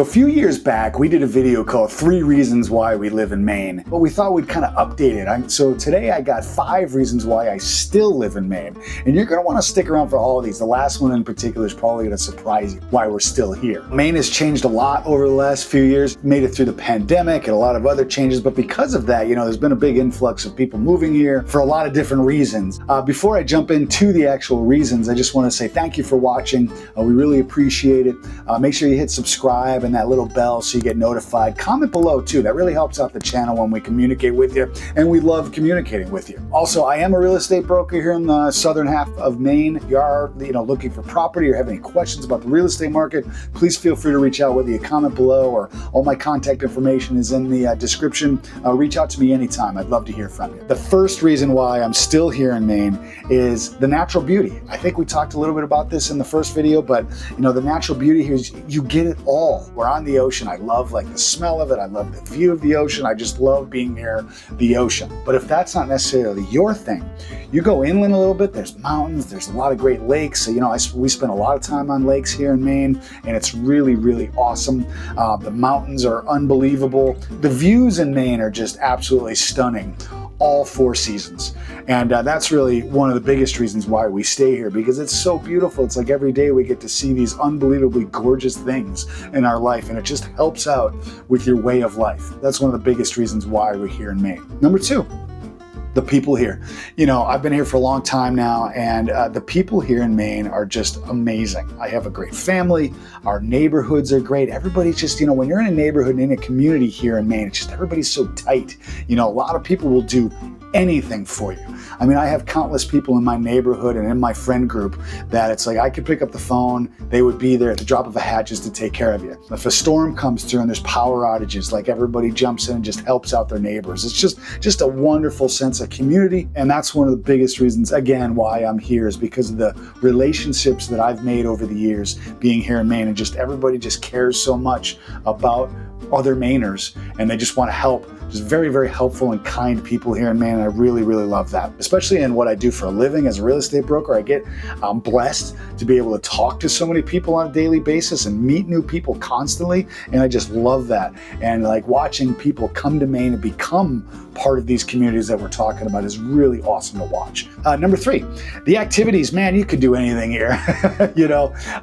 A few years back, we did a video called 3 Reasons Why We Live in Maine, but we thought we'd kind of update it. So today I got 5 reasons why I still live in Maine. And you're going to want to stick around for all of these. The last one in particular is probably going to surprise you why we're still here. Maine has changed a lot over the last few years, made it through the pandemic and a lot of other changes. But because of that, there's been a big influx of people moving here for a lot of different reasons. Before I jump into the actual reasons, I just want to say thank you for watching. We really appreciate it. Make sure you hit subscribe and that little bell so you get notified. Comment below too. That really helps out the channel when we communicate with you, and we love communicating with you. Also, I am a real estate broker here in the southern half of Maine. If you are looking for property or have any questions about the real estate market, please feel free to reach out, whether you comment below or all my contact information is in the description. Reach out to me anytime. I'd love to hear from you. The first reason why I'm still here in Maine is the natural beauty. I think we talked a little bit about this in the first video, but the natural beauty here is you get it all. We're on the ocean. I love the smell of it. I love the view of the ocean. I just love being near the ocean. But if that's not necessarily your thing, you go inland a little bit, there's mountains, there's a lot of great lakes. So, we spend a lot of time on lakes here in Maine, and it's really, really awesome. The mountains are unbelievable. The views in Maine are just absolutely stunning, all 4 seasons. And that's really one of the biggest reasons why we stay here, because it's so beautiful. It's like every day we get to see these unbelievably gorgeous things in our life, and it just helps out with your way of life. That's one of the biggest reasons why we're here in Maine. Number 2, the people here. I've been here for a long time now, and the people here in Maine are just amazing. I have a great family. Our neighborhoods are great. Everybody's just, when you're in a neighborhood and in a community here in Maine, it's just everybody's so tight. A lot of people will do anything for you. I have countless people in my neighborhood and in my friend group that it's like I could pick up the phone, they would be there at the drop of a hat just to take care of you. If a storm comes through and there's power outages, everybody jumps in and just helps out their neighbors. It's just a wonderful sense of community, and that's one of the biggest reasons, again, why I'm here, is because of the relationships that I've made over the years being here in Maine, and just everybody just cares so much about other Mainers, and they just want to help. Just very, very helpful and kind people here in Maine, and I really, really love that. Especially in what I do for a living as a real estate broker, I'm blessed to be able to talk to so many people on a daily basis and meet new people constantly, and I just love that. And watching people come to Maine and become part of these communities that we're talking about is really awesome to watch. Number 3, the activities. Man, you could do anything here.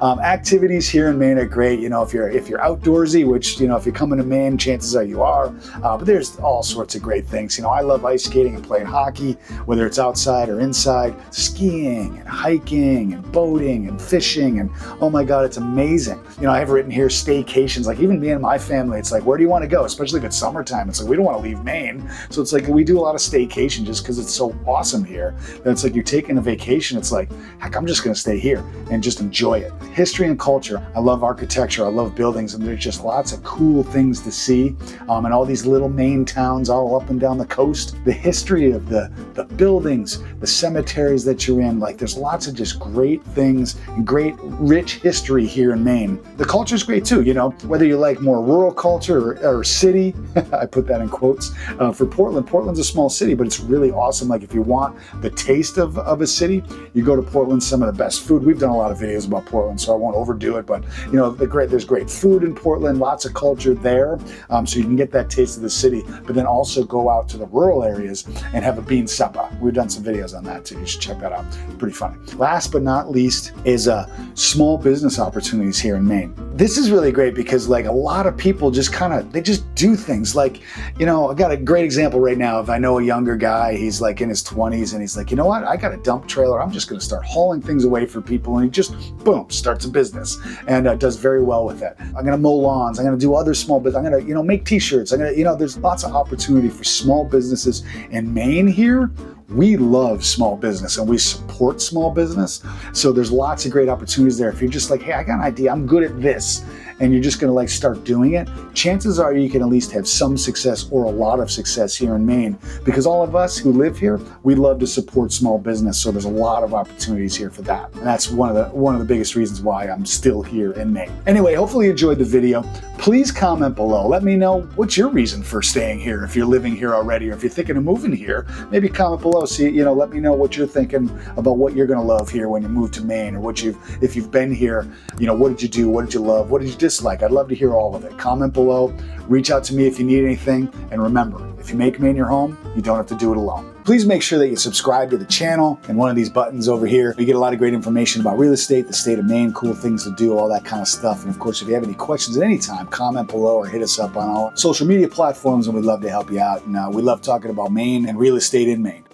Activities here in Maine are great. If you're outdoorsy, which if you're coming to Maine, chances are you are. But there's all sorts of great things. I love ice skating and playing hockey, whether it's outside or inside, skiing and hiking and boating and fishing, and oh my God, it's amazing. I have written here staycations. Even me and my family, it's where do you want to go? Especially if it's summertime. It's we don't want to leave Maine. So it's we do a lot of staycation just because it's so awesome here. That it's you're taking a vacation. It's heck, I'm just going to stay here and just enjoy it. History and culture. I love architecture. I love buildings, and there's just lots of cool things to see. And all these little Maine towns all up and down the coast. The history of the buildings, the cemeteries that you're in, there's lots of just great things and great rich history here in Maine. The culture's great too, whether you like more rural culture or city, I put that in quotes, for Portland. Portland's a small city, but it's really awesome. If you want the taste of a city, you go to Portland. Some of the best food. We've done a lot of videos about Portland, so I won't overdo it, but there's great food in Portland, lots of culture there, so you can get that taste of the city, but then also go out to the rural areas and have a bean supper. We've done some videos on that too. You should check that out. Pretty funny. Last but not least is small business opportunities here in Maine. This is really great because a lot of people just they just do things. I got a great example right now of, I know a younger guy, he's in his 20s, and he's you know what, I got a dump trailer, I'm just going to start hauling things away for people, and he just, boom, starts a business and does very well with it. I'm going to mow lawns, I'm going to do other small business, I'm going to, make t-shirts, I'm going to, there's lots of opportunity for small businesses in Maine here. We love small business and we support small business. So there's lots of great opportunities there. If you're just hey, I got an idea, I'm good at this, and you're just gonna start doing it, chances are you can at least have some success or a lot of success here in Maine, because all of us who live here, we love to support small business. So there's a lot of opportunities here for that. And that's one of the biggest reasons why I'm still here in Maine. Anyway, hopefully you enjoyed the video. Please please comment below. Let me know what's your reason for staying here if you're living here already, or if you're thinking of moving here. Maybe comment below. Let me know what you're thinking about what you're going to love here when you move to Maine, or if you've been here, what did you do? What did you love? What did you dislike? I'd love to hear all of it. Comment below. Reach out to me if you need anything. And remember, if you make Maine your home, you don't have to do it alone. Please make sure that you subscribe to the channel and one of these buttons over here. You get a lot of great information about real estate, the state of Maine, cool things to do, all that kind of stuff. And of course, if you have any questions at any time, comment below or hit us up on all social media platforms, and we'd love to help you out. And we love talking about Maine and real estate in Maine.